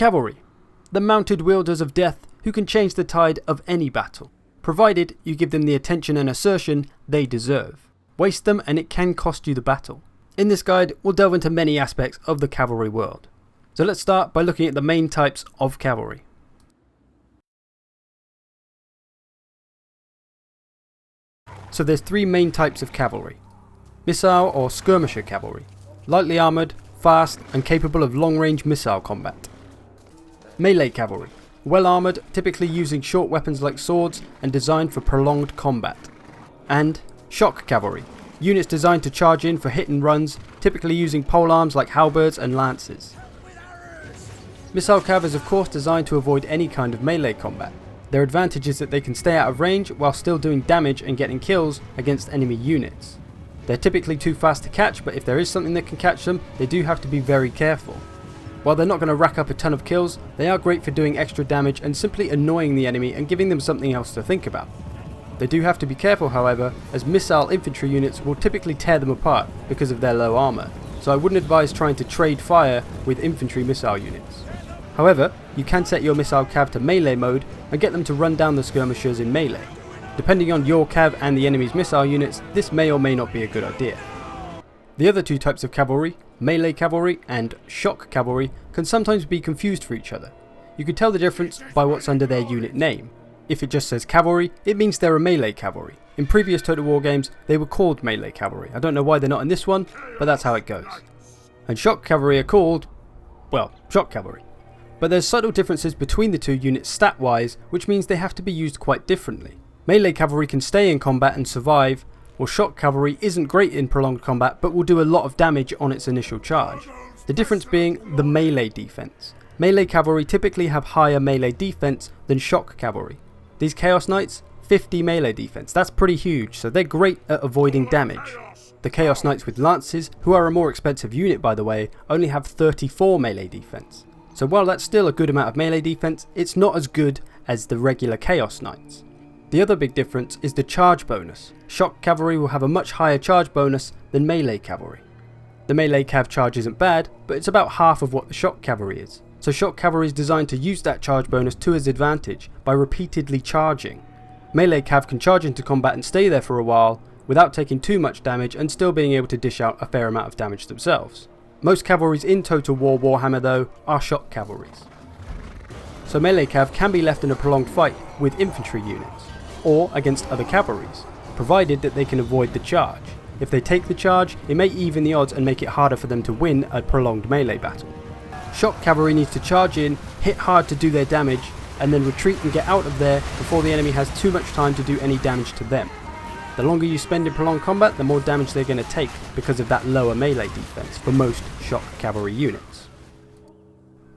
Cavalry, the mounted wielders of death who can change the tide of any battle, provided you give them the attention and assertion they deserve. Waste them and it can cost you the battle. In this guide, we'll delve into many aspects of the cavalry world. So let's start by looking at the main types of cavalry. So there's three main types of cavalry. Missile or skirmisher cavalry, lightly armoured, fast and capable of long-range missile combat. Melee cavalry, well armoured, typically using short weapons like swords and designed for prolonged combat. And shock cavalry, units designed to charge in for hit and runs, typically using polearms like halberds and lances. Missile cav is of course designed to avoid any kind of melee combat. Their advantage is that they can stay out of range while still doing damage and getting kills against enemy units. They're typically too fast to catch, but if there is something that can catch them, they do have to be very careful. While they're not going to rack up a ton of kills, they are great for doing extra damage and simply annoying the enemy and giving them something else to think about. They do have to be careful however, as missile infantry units will typically tear them apart because of their low armour, so I wouldn't advise trying to trade fire with infantry missile units. However, you can set your missile cav to melee mode and get them to run down the skirmishers in melee. Depending on your cav and the enemy's missile units, this may or may not be a good idea. The other two types of cavalry, melee cavalry and shock cavalry, can sometimes be confused for each other. You can tell the difference by what's under their unit name. If it just says cavalry, it means they're a melee cavalry. In previous Total War games, they were called melee cavalry. I don't know why they're not in this one, but that's how it goes. And shock cavalry are called, well, shock cavalry. But there's subtle differences between the two units stat-wise, which means they have to be used quite differently. Melee cavalry can stay in combat and survive, while shock cavalry isn't great in prolonged combat but will do a lot of damage on its initial charge. The difference being the melee defense. Melee cavalry typically have higher melee defense than shock cavalry. These Chaos Knights, 50 melee defense, that's pretty huge, so they're great at avoiding damage. The Chaos Knights with lances, who are a more expensive unit by the way, only have 34 melee defense. So while that's still a good amount of melee defense, it's not as good as the regular Chaos Knights. The other big difference is the charge bonus. Shock cavalry will have a much higher charge bonus than melee cavalry. The melee cav charge isn't bad, but it's about half of what the shock cavalry is. So shock cavalry is designed to use that charge bonus to its advantage by repeatedly charging. Melee cav can charge into combat and stay there for a while without taking too much damage and still being able to dish out a fair amount of damage themselves. Most cavalries in Total War Warhammer though are shock cavalries. So melee cav can be left in a prolonged fight with infantry units, or against other cavalries, provided that they can avoid the charge. If they take the charge, it may even the odds and make it harder for them to win a prolonged melee battle. Shock cavalry needs to charge in, hit hard to do their damage, and then retreat and get out of there before the enemy has too much time to do any damage to them. The longer you spend in prolonged combat, the more damage they're going to take because of that lower melee defense for most shock cavalry units.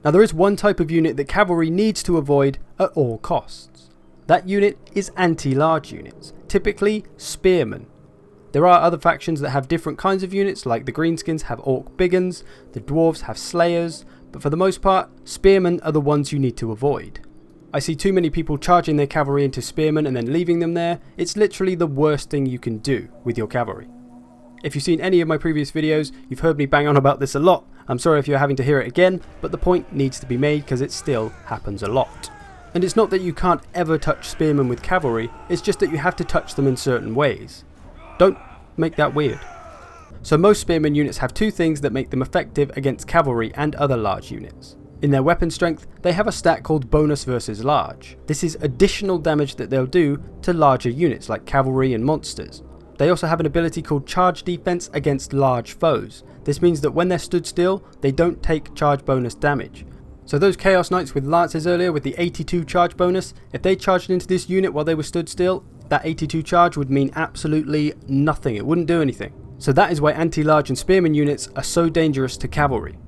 Now there is one type of unit that cavalry needs to avoid at all costs. That unit is anti-large units, typically spearmen. There are other factions that have different kinds of units, like the Greenskins have Orc Biggins, the Dwarves have Slayers, but for the most part, spearmen are the ones you need to avoid. I see too many people charging their cavalry into spearmen and then leaving them there. It's literally the worst thing you can do with your cavalry. If you've seen any of my previous videos, you've heard me bang on about this a lot. I'm sorry if you're having to hear it again, but the point needs to be made because it still happens a lot. And it's not that you can't ever touch spearmen with cavalry, it's just that you have to touch them in certain ways. Don't make that weird. So most spearmen units have two things that make them effective against cavalry and other large units. In their weapon strength, they have a stat called bonus versus large. This is additional damage that they'll do to larger units like cavalry and monsters. They also have an ability called charge defense against large foes. This means that when they're stood still, they don't take charge bonus damage. So those Chaos Knights with lances earlier with the 82 charge bonus, if they charged into this unit while they were stood still, that 82 charge would mean absolutely nothing. It wouldn't do anything. So that is why anti-large and spearmen units are so dangerous to cavalry.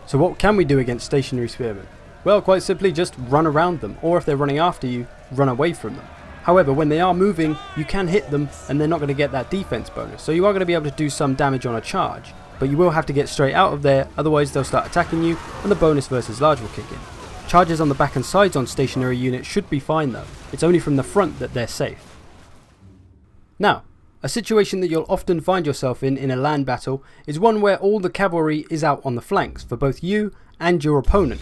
So what can we do against stationary spearmen? Well, quite simply just run around them, or if they're running after you, run away from them. However, when they are moving, you can hit them and they're not going to get that defense bonus, so you are going to be able to do some damage on a charge, but you will have to get straight out of there, otherwise they'll start attacking you and the bonus versus large will kick in. Charges on the back and sides on stationary units should be fine though, it's only from the front that they're safe. Now, a situation that you'll often find yourself in a land battle is one where all the cavalry is out on the flanks for both you and your opponent.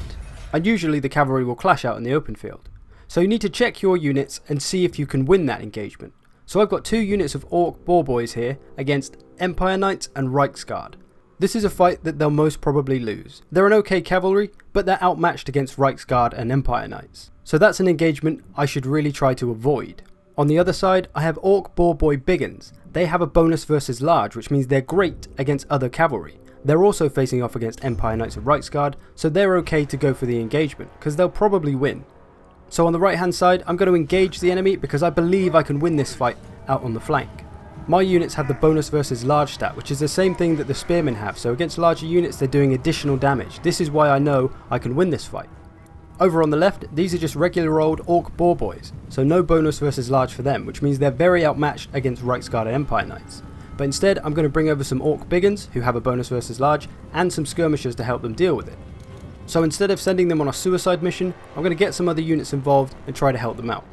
and usually the cavalry will clash out in the open field. So you need to check your units and see if you can win that engagement. So I've got 2 units of Orc Boar Boys here against Empire Knights and Reichsguard. This is a fight that they'll most probably lose. They're an okay cavalry, but they're outmatched against Reichsguard and Empire Knights. So that's an engagement I should really try to avoid. On the other side, I have Orc Boar Boy Biggins. They have a bonus versus large, which means they're great against other cavalry. They're also facing off against Empire Knights of Reichsguard, so they're okay to go for the engagement, because they'll probably win. So on the right hand side, I'm going to engage the enemy because I believe I can win this fight out on the flank. My units have the bonus versus large stat, which is the same thing that the spearmen have, so against larger units they're doing additional damage. This is why I know I can win this fight. Over on the left, these are just regular old Orc Boar Boys, so no bonus versus large for them, which means they're very outmatched against Reichsguard and Empire Knights. But instead I'm going to bring over some Orc Biggins, who have a bonus versus large, and some skirmishers to help them deal with it. So instead of sending them on a suicide mission, I'm going to get some other units involved and try to help them out.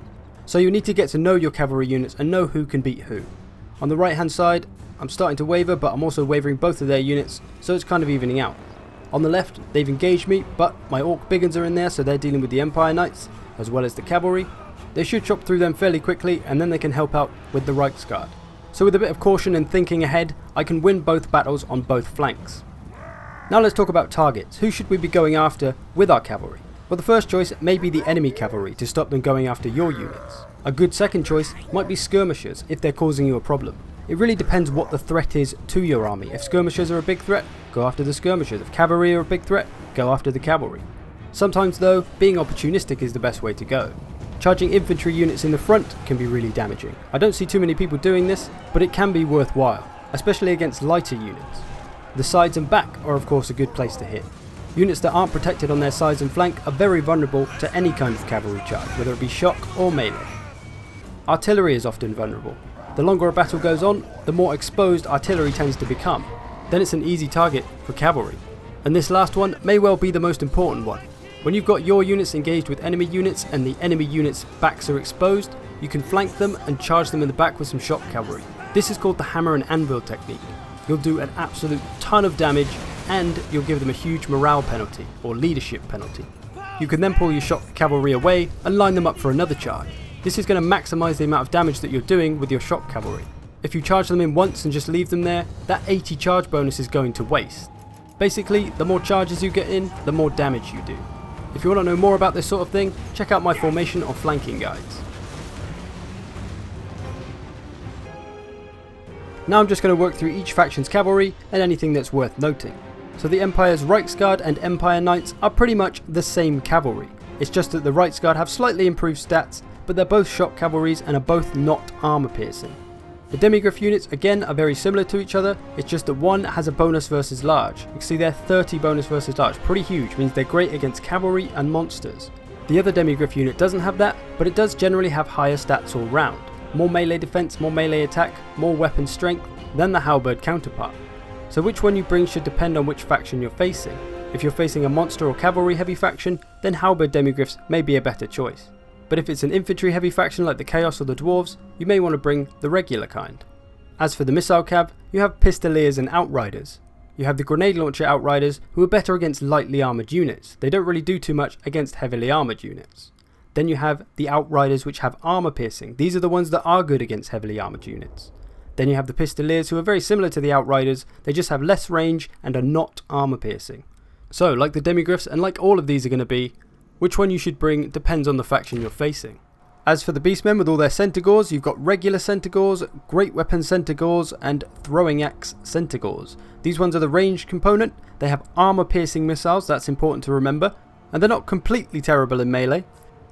So you need to get to know your cavalry units and know who can beat who. On the right hand side, I'm starting to waver, but I'm also wavering both of their units, so it's kind of evening out. On the left, they've engaged me, but my Orc Biggins are in there, so they're dealing with the Empire Knights, as well as the cavalry. They should chop through them fairly quickly, and then they can help out with the Reichsguard. So with a bit of caution and thinking ahead, I can win both battles on both flanks. Now let's talk about targets. Who should we be going after with our cavalry? Well, the first choice may be the enemy cavalry to stop them going after your units. A good second choice might be skirmishers if they're causing you a problem. It really depends what the threat is to your army. If skirmishers are a big threat, go after the skirmishers. If cavalry are a big threat, go after the cavalry. Sometimes though, being opportunistic is the best way to go. Charging infantry units in the front can be really damaging. I don't see too many people doing this, but it can be worthwhile, especially against lighter units. The sides and back are of course a good place to hit. Units that aren't protected on their sides and flank are very vulnerable to any kind of cavalry charge, whether it be shock or melee. Artillery is often vulnerable. The longer a battle goes on, the more exposed artillery tends to become. Then it's an easy target for cavalry. And this last one may well be the most important one. When you've got your units engaged with enemy units and the enemy units' backs are exposed, you can flank them and charge them in the back with some shock cavalry. This is called the hammer and anvil technique. You'll do an absolute ton of damage and you'll give them a huge morale penalty or leadership penalty. You can then pull your shock cavalry away and line them up for another charge. This is going to maximise the amount of damage that you're doing with your shock cavalry. If you charge them in once and just leave them there, that 80 charge bonus is going to waste. Basically, the more charges you get in, the more damage you do. If you want to know more about this sort of thing, check out my formation or flanking guides. Now I'm just going to work through each faction's cavalry and anything that's worth noting. So the Empire's Reichsguard and Empire Knights are pretty much the same cavalry. It's just that the Reichsguard have slightly improved stats, but they're both shock cavalries and are both not armor piercing. The Demigryph units again are very similar to each other, it's just that one has a bonus versus large. You can see they're 30 bonus versus large, pretty huge, means they're great against cavalry and monsters. The other Demigryph unit doesn't have that, but it does generally have higher stats all round. More melee defense, more melee attack, more weapon strength than the halberd counterpart. So which one you bring should depend on which faction you're facing. If you're facing a monster or cavalry heavy faction, then halberd Demigryphs may be a better choice. But if it's an infantry heavy faction like the Chaos or the Dwarves, you may want to bring the regular kind. As for the missile cav, you have Pistoliers and Outriders. You have the grenade launcher Outriders, who are better against lightly armoured units. They don't really do too much against heavily armoured units. Then you have the Outriders, which have armour piercing. These are the ones that are good against heavily armoured units. Then you have the Pistoliers, who are very similar to the Outriders, they just have less range and are not armour piercing. So, like the Demigryphs and like all of these are going to be, which one you should bring depends on the faction you're facing. As for the Beastmen with all their Centaurs, you've got regular Centaurs, Great Weapon Centaurs and Throwing Axe Centaurs. These ones are the ranged component, they have armour piercing missiles, that's important to remember, and they're not completely terrible in melee.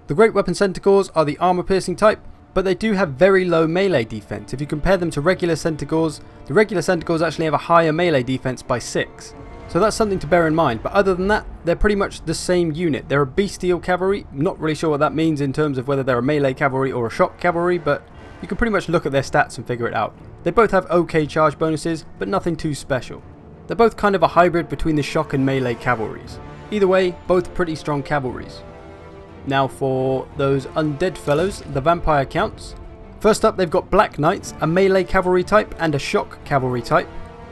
The Great Weapon Centaurs are the armour piercing type, but they do have very low melee defense. If you compare them to regular Centaurs, the regular Centaurs actually have a higher melee defense by 6. So that's something to bear in mind, but other than that, they're pretty much the same unit. They're a bestial cavalry, not really sure what that means in terms of whether they're a melee cavalry or a shock cavalry, but you can pretty much look at their stats and figure it out. They both have okay charge bonuses, but nothing too special. They're both kind of a hybrid between the shock and melee cavalries. Either way, both pretty strong cavalries. Now for those undead fellows, the vampire counts. First up, they've got Black Knights, a melee cavalry type and a shock cavalry type.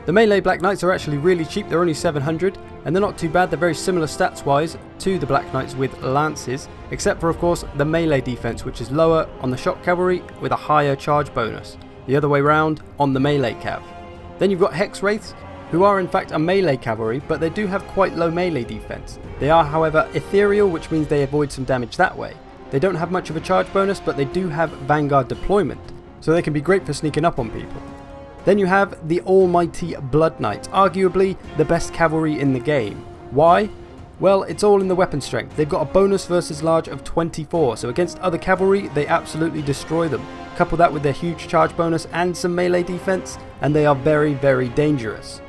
The melee Black Knights are actually really cheap, they're only 700, and they're not too bad. They're very similar stats wise to the Black Knights with lances, except for of course the melee defense, which is lower on the shock cavalry with a higher charge bonus, the other way round on the melee cav. Then you've got Hex Wraiths, who are in fact a melee cavalry, but they do have quite low melee defense. They are however ethereal, which means they avoid some damage that way. They don't have much of a charge bonus, but they do have Vanguard deployment, so they can be great for sneaking up on people. Then you have the almighty Blood Knights, arguably the best cavalry in the game. Why? Well, it's all in the weapon strength. They've got a bonus versus large of 24, so against other cavalry they absolutely destroy them. Couple that with their huge charge bonus and some melee defense, and they are very, very dangerous.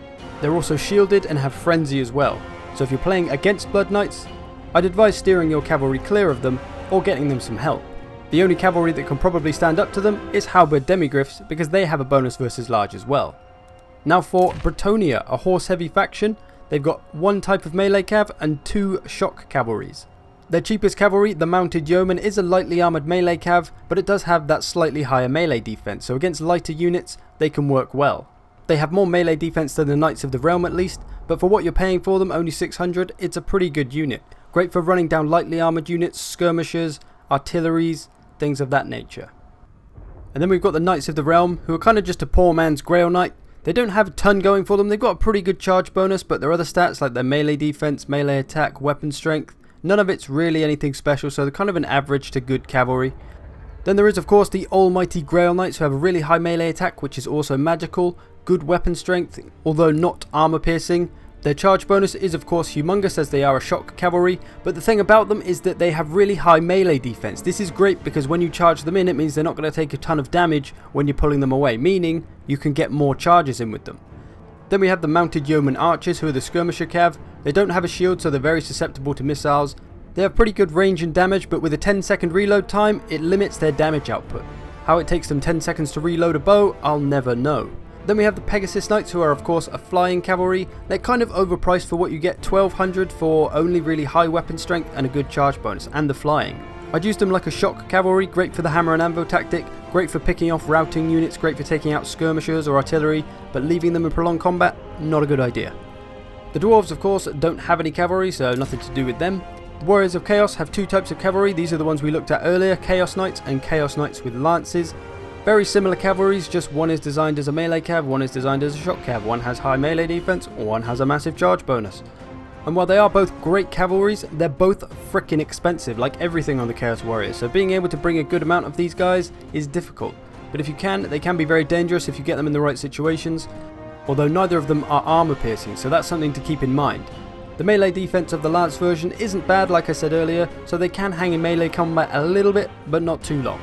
They're also shielded and have frenzy as well, so if you're playing against Blood Knights, I'd advise steering your cavalry clear of them or getting them some help. The only cavalry that can probably stand up to them is Halberd Demigryphs, because they have a bonus versus large as well. Now for Bretonnia, a horse heavy faction, they've got one type of melee cav and two shock cavalries. Their cheapest cavalry, the Mounted Yeoman, is a lightly armoured melee cav, but it does have that slightly higher melee defense, so against lighter units they can work well. They have more melee defense than the Knights of the Realm at least, but for what you're paying for them, only 600, it's a pretty good unit. Great for running down lightly armoured units, skirmishers, artilleries, things of that nature. And then we've got the Knights of the Realm, who are kind of just a poor man's Grail Knight. They don't have a ton going for them. They've got a pretty good charge bonus, but their other stats like their melee defense, melee attack, weapon strength, none of it's really anything special, so they're kind of an average to good cavalry. Then there is of course the almighty Grail Knights, who have a really high melee attack, which is also magical, good weapon strength, although not armor piercing. Their charge bonus is of course humongous, as they are a shock cavalry, but the thing about them is that they have really high melee defense. This is great because when you charge them in, it means they're not going to take a ton of damage when you're pulling them away, meaning you can get more charges in with them. Then we have the Mounted Yeoman Archers, who are the skirmisher cav. They don't have a shield, so they're very susceptible to missiles. They have pretty good range and damage, but with a 10-second reload time, it limits their damage output. How it takes them 10 seconds to reload a bow, I'll never know. Then we have the Pegasus Knights, who are of course a flying cavalry. They're kind of overpriced for what you get, 1200 for only really high weapon strength and a good charge bonus, and the flying. I'd use them like a shock cavalry, great for the hammer and anvil tactic, great for picking off routing units, great for taking out skirmishers or artillery, but leaving them in prolonged combat, not a good idea. The Dwarves of course don't have any cavalry, so nothing to do with them. The Warriors of Chaos have two types of cavalry. These are the ones we looked at earlier, Chaos Knights and Chaos Knights with lances. Very similar cavalries, just one is designed as a melee cav, one is designed as a shock cav, one has high melee defense, one has a massive charge bonus. And while they are both great cavalries, they're both frickin' expensive, like everything on the Chaos Warriors, so being able to bring a good amount of these guys is difficult. But if you can, they can be very dangerous if you get them in the right situations, although neither of them are armor piercing, so that's something to keep in mind. The melee defense of the Lance version isn't bad, like I said earlier, so they can hang in melee combat a little bit, but not too long.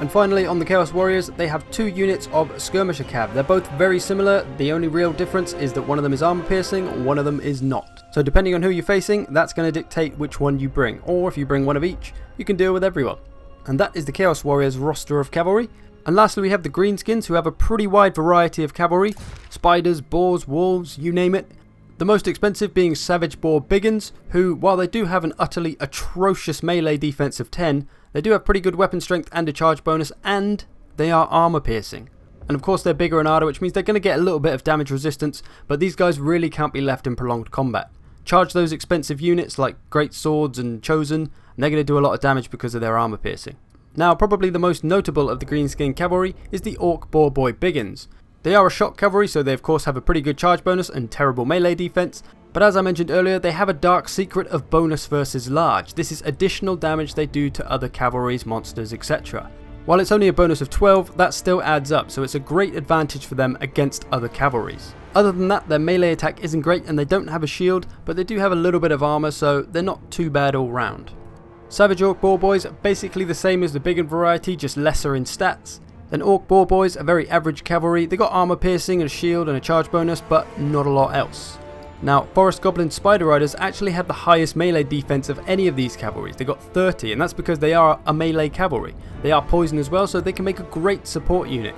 And finally, on the Chaos Warriors, they have two units of Skirmisher Cav. They're both very similar. The only real difference is that one of them is armor piercing, one of them is not. So depending on who you're facing, that's going to dictate which one you bring. Or if you bring one of each, you can deal with everyone. And that is the Chaos Warriors roster of cavalry. And lastly, we have the Greenskins, who have a pretty wide variety of cavalry. Spiders, boars, wolves, you name it. The most expensive being Savage Boar Biggins, who, while they do have an utterly atrocious melee defense of 10, they do have pretty good weapon strength and a charge bonus, and they are armor piercing. And of course they're bigger and harder, which means they're going to get a little bit of damage resistance, but these guys really can't be left in prolonged combat. Charge those expensive units like Great Swords and Chosen, and they're going to do a lot of damage because of their armor piercing. Now, probably the most notable of the Greenskin cavalry is the Orc Boar Boy Biggins. They are a shock cavalry, so they of course have a pretty good charge bonus and terrible melee defense, but as I mentioned earlier, they have a dark secret of bonus versus large. This is additional damage they do to other cavalries, monsters, etc. While it's only a bonus of 12, that still adds up, so it's a great advantage for them against other cavalries. Other than that, their melee attack isn't great and they don't have a shield, but they do have a little bit of armor, so they're not too bad all round. Savage Orc Boar Boys are basically the same as the Biggin variety, just lesser in stats. Then Orc Boar Boys are very average cavalry. They got armor piercing and a shield and a charge bonus, but not a lot else. Now, Forest Goblin Spider Riders actually have the highest melee defense of any of these cavalries. They got 30, and that's because they are a melee cavalry. They are poison as well, so they can make a great support unit.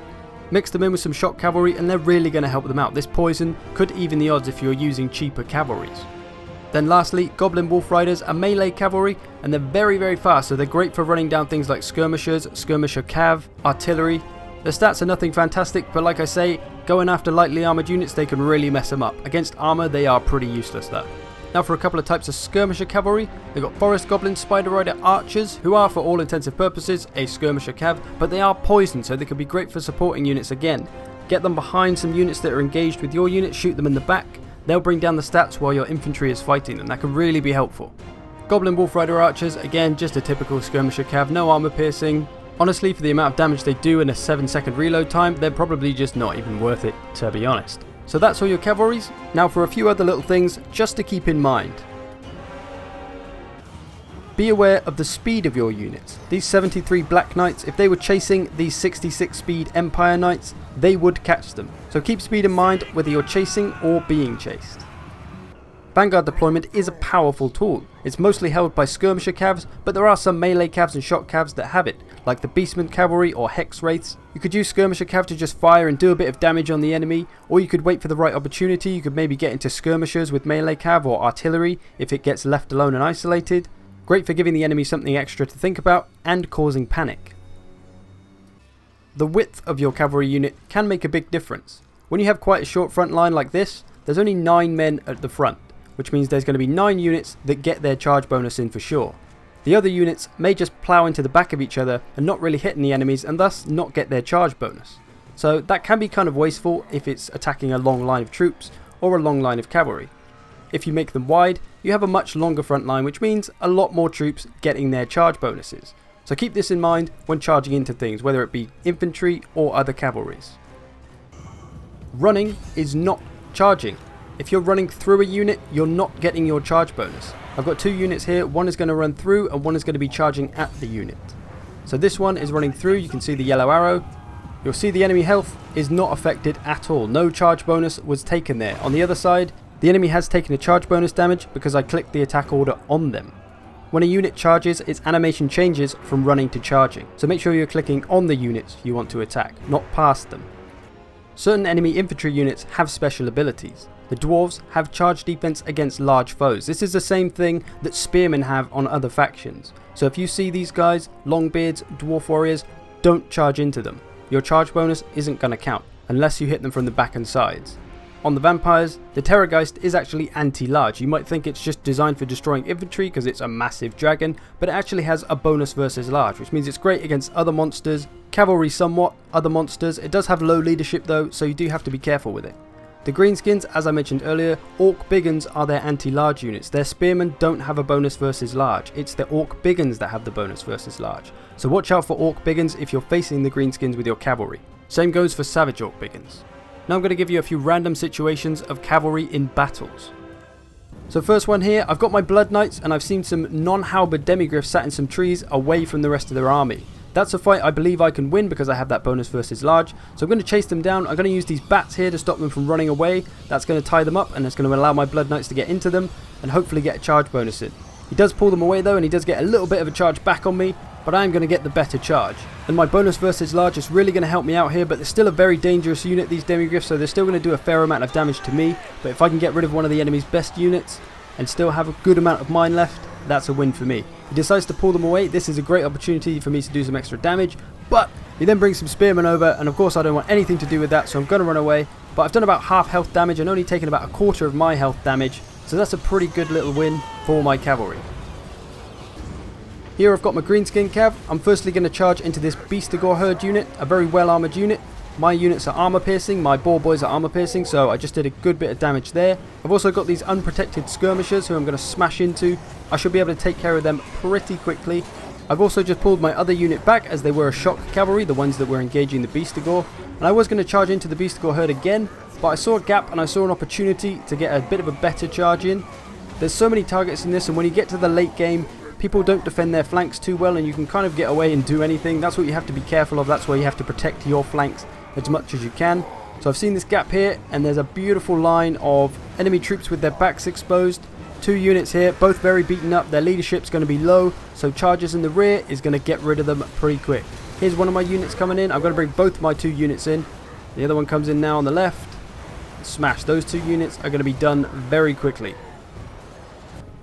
Mix them in with some shock cavalry and they're really going to help them out. This poison could even the odds if you're using cheaper cavalries. Then lastly, Goblin Wolf Riders are melee cavalry, and they're very, very fast, so they're great for running down things like skirmishers, skirmisher cav, artillery. Their stats are nothing fantastic, but like I say, Going after lightly armoured units, they can really mess them up. Against armour, they are pretty useless though. Now for a couple of types of skirmisher cavalry, they've got forest goblin spider rider archers, who are for all intensive purposes a skirmisher cav, but they are poisoned, so they can be great for supporting units again. Get them behind some units that are engaged with your unit, shoot them in the back, they'll bring down the stats while your infantry is fighting them. That can really be helpful. Goblin wolf rider archers, again just a typical skirmisher cav, no armour piercing. Honestly, for the amount of damage they do in a 7-second reload time, they're probably just not even worth it, to be honest. So that's all your cavalries. Now for a few other little things just to keep in mind. Be aware of the speed of your units. These 73 Black Knights, if they were chasing these 66 speed Empire Knights, they would catch them. So keep speed in mind whether you're chasing or being chased. Vanguard deployment is a powerful tool. It's mostly held by skirmisher cavs, but there are some melee cavs and shot cavs that have it, like the Beastman Cavalry or Hex Wraiths. You could use skirmisher cav to just fire and do a bit of damage on the enemy, or you could wait for the right opportunity. You could maybe get into skirmishers with melee cav or artillery if it gets left alone and isolated. Great for giving the enemy something extra to think about and causing panic. The width of your cavalry unit can make a big difference. When you have quite a short front line like this, there's only 9 men at the front, which means there's going to be 9 units that get their charge bonus in for sure. The other units may just plough into the back of each other and not really hit any enemies and thus not get their charge bonus. So that can be kind of wasteful if it's attacking a long line of troops or a long line of cavalry. If you make them wide, you have a much longer front line, which means a lot more troops getting their charge bonuses. So keep this in mind when charging into things, whether it be infantry or other cavalries. Running is not charging. If you're running through a unit, you're not getting your charge bonus. I've got 2 units here, one is going to run through and one is going to be charging at the unit. So this one is running through, you can see the yellow arrow. You'll see the enemy health is not affected at all. No charge bonus was taken there. On the other side, the enemy has taken a charge bonus damage because I clicked the attack order on them. When a unit charges, its animation changes from running to charging. So make sure you're clicking on the units you want to attack, not past them. Certain enemy infantry units have special abilities. The dwarves have charge defense against large foes. This is the same thing that spearmen have on other factions. So if you see these guys, longbeards, dwarf warriors, don't charge into them. Your charge bonus isn't going to count unless you hit them from the back and sides. On the vampires, the Terrorgeist is actually anti-large. You might think it's just designed for destroying infantry because it's a massive dragon, but it actually has a bonus versus large, which means it's great against other monsters, cavalry somewhat, other monsters. It does have low leadership though, so you do have to be careful with it. The greenskins, as I mentioned earlier, Orc Biggins are their anti-large units. Their spearmen don't have a bonus versus large. It's the Orc Biggins that have the bonus versus large. So watch out for Orc Biggins if you're facing the greenskins with your cavalry. Same goes for Savage Orc Biggins. Now I'm going to give you a few random situations of cavalry in battles. So first one here, I've got my Blood Knights and I've seen some non-halberd demigryphs sat in some trees away from the rest of their army. That's a fight I believe I can win because I have that bonus versus large. So I'm going to chase them down. I'm going to use these bats here to stop them from running away. That's going to tie them up and it's going to allow my Blood Knights to get into them and hopefully get a charge bonus in. He does pull them away though and he does get a little bit of a charge back on me, but I am going to get the better charge. And my bonus versus large is really going to help me out here, but they're still a very dangerous unit, these demigryphs, so they're still going to do a fair amount of damage to me. But if I can get rid of one of the enemy's best units and still have a good amount of mine left, that's a win for me. He decides to pull them away. This is a great opportunity for me to do some extra damage, but he then brings some spearmen over, and of course I don't want anything to do with that, so I'm going to run away. But I've done about half health damage and only taken about a quarter of my health damage, so that's a pretty good little win for my cavalry. Here I've got my greenskin cav. I'm firstly going to charge into this Beastigore herd unit, a very well armoured unit. My units are armour piercing, my boar boys are armour piercing, so I just did a good bit of damage there. I've also got these unprotected skirmishers who I'm going to smash into. I should be able to take care of them pretty quickly. I've also just pulled my other unit back as they were a shock cavalry, the ones that were engaging the Beastigore. And I was going to charge into the Beastigore herd again, but I saw a gap and I saw an opportunity to get a bit of a better charge in. There's so many targets in this, and when you get to the late game, people don't defend their flanks too well and you can kind of get away and do anything. That's what you have to be careful of. That's why you have to protect your flanks as much as you can. So I've seen this gap here and there's a beautiful line of enemy troops with their backs exposed. 2 units here, both very beaten up. Their leadership's going to be low, so charges in the rear is going to get rid of them pretty quick. Here's one of my units coming in. I'm going to bring both my 2 units in. The other one comes in now on the left. Smash. Those 2 units are going to be done very quickly.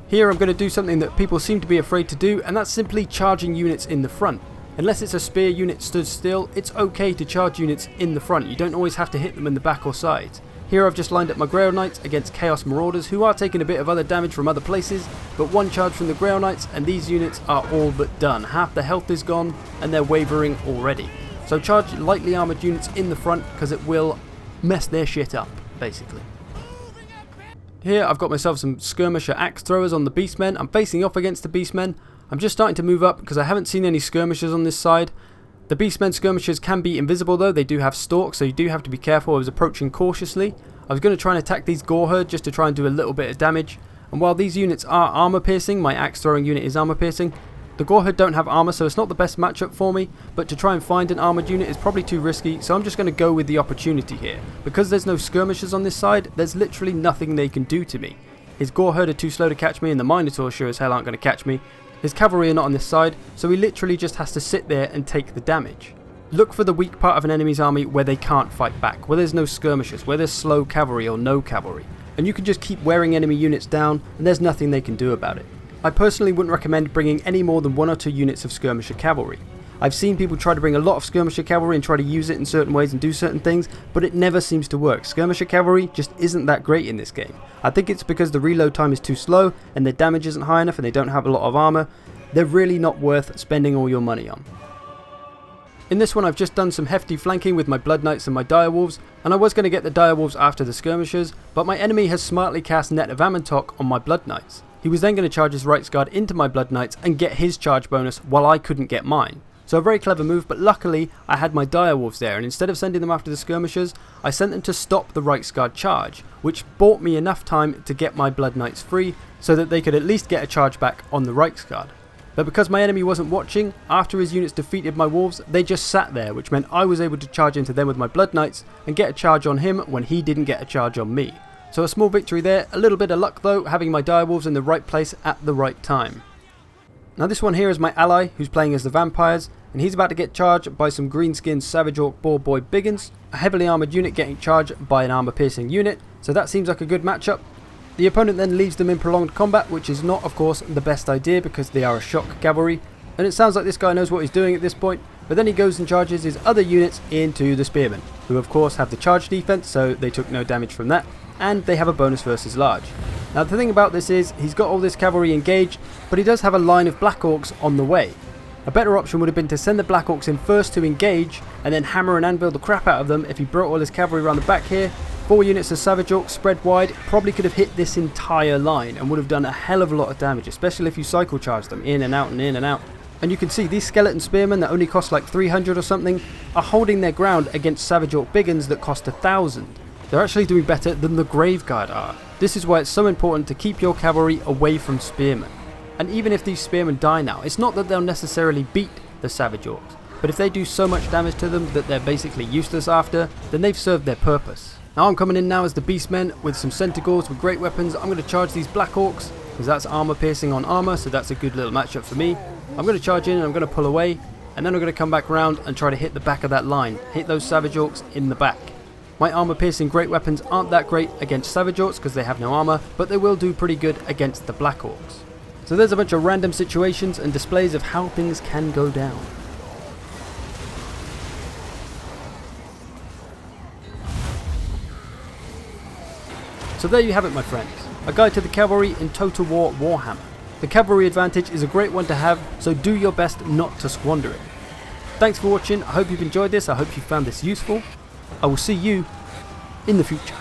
Here I'm going to do something that people seem to be afraid to do, and that's simply charging units in the front. Unless it's a spear unit stood still, it's okay to charge units in the front. You don't always have to hit them in the back or sides. Here I've just lined up my Grail Knights against Chaos Marauders, who are taking a bit of other damage from other places, but one charge from the Grail Knights and these units are all but done. Half the health is gone and they're wavering already. So charge lightly armoured units in the front because it will mess their shit up, basically. Here I've got myself some skirmisher axe throwers on the beastmen. I'm facing off against the beastmen. I'm just starting to move up because I haven't seen any skirmishers on this side. The beastmen skirmishers can be invisible though, they do have stalks, so you do have to be careful. I was approaching cautiously. I was going to try and attack these gore herd just to try and do a little bit of damage. And while these units are armor piercing, my axe throwing unit is armor piercing, the gore herd don't have armor, so it's not the best matchup for me, but to try and find an armored unit is probably too risky, so I'm just going to go with the opportunity here. Because there's no skirmishers on this side, there's literally nothing they can do to me. His gore herd are too slow to catch me, and the Minotaur sure as hell aren't going to catch me. His cavalry are not on this side, so he literally just has to sit there and take the damage. Look for the weak part of an enemy's army where they can't fight back, where there's no skirmishers, where there's slow cavalry or no cavalry, and you can just keep wearing enemy units down and there's nothing they can do about it. I personally wouldn't recommend bringing any more than 1 or 2 units of skirmisher cavalry. I've seen people try to bring a lot of skirmisher cavalry and try to use it in certain ways and do certain things, but it never seems to work. Skirmisher cavalry just isn't that great in this game. I think it's because the reload time is too slow and their damage isn't high enough and they don't have a lot of armor. They're really not worth spending all your money on. In this one I've just done some hefty flanking with my Blood Knights and my Direwolves, and I was going to get the Direwolves after the skirmishers, but my enemy has smartly cast Net of Amantok on my Blood Knights. He was then going to charge his Rights Guard into my Blood Knights and get his charge bonus while I couldn't get mine. So a very clever move, but luckily I had my Direwolves there, and instead of sending them after the skirmishers, I sent them to stop the Rights Guard charge, which bought me enough time to get my Blood Knights free so that they could at least get a charge back on the Rights Guard. But because my enemy wasn't watching, after his units defeated my wolves, they just sat there, which meant I was able to charge into them with my Blood Knights and get a charge on him when he didn't get a charge on me. So a small victory there, a little bit of luck though, having my Direwolves in the right place at the right time. Now this one here is my ally, who's playing as the Vampires, and he's about to get charged by some green-skinned Savage Orc Boar Boy Biggins, a heavily armoured unit getting charged by an armour-piercing unit, so that seems like a good matchup. The opponent then leaves them in prolonged combat, which is not, of course, the best idea because they are a shock cavalry, and it sounds like this guy knows what he's doing at this point, but then he goes and charges his other units into the Spearmen, who of course have the charge defense, so they took no damage from that, and they have a bonus versus large. Now the thing about this is, he's got all this cavalry engaged, but he does have a line of Black Orcs on the way. A better option would have been to send the Black Orcs in first to engage, and then hammer and anvil the crap out of them if he brought all his cavalry around the back here. 4 units of Savage Orcs spread wide probably could have hit this entire line and would have done a hell of a lot of damage, especially if you cycle charge them in and out and in and out. And you can see these skeleton spearmen that only cost like 300 or something are holding their ground against Savage Orc Biggins that cost 1,000. They're actually doing better than the Graveguard are. This is why it's so important to keep your cavalry away from spearmen. And even if these spearmen die now, it's not that they'll necessarily beat the Savage Orcs, but if they do so much damage to them that they're basically useless after, then they've served their purpose. Now I'm coming in now as the Beastmen with some Centaurs with great weapons. I'm going to charge these Black Orcs because that's armor piercing on armor, so that's a good little matchup for me. I'm going to charge in and I'm going to pull away, and then I'm going to come back around and try to hit the back of that line, hit those Savage Orcs in the back. My armor piercing great weapons aren't that great against Savage Orcs because they have no armor, but they will do pretty good against the Black Orcs. So there's a bunch of random situations and displays of how things can go down. So there you have it, my friends, a guide to the cavalry in Total War Warhammer. The cavalry advantage is a great one to have, so do your best not to squander it. Thanks for watching, I hope you've enjoyed this, I hope you found this useful. I will see you in the future.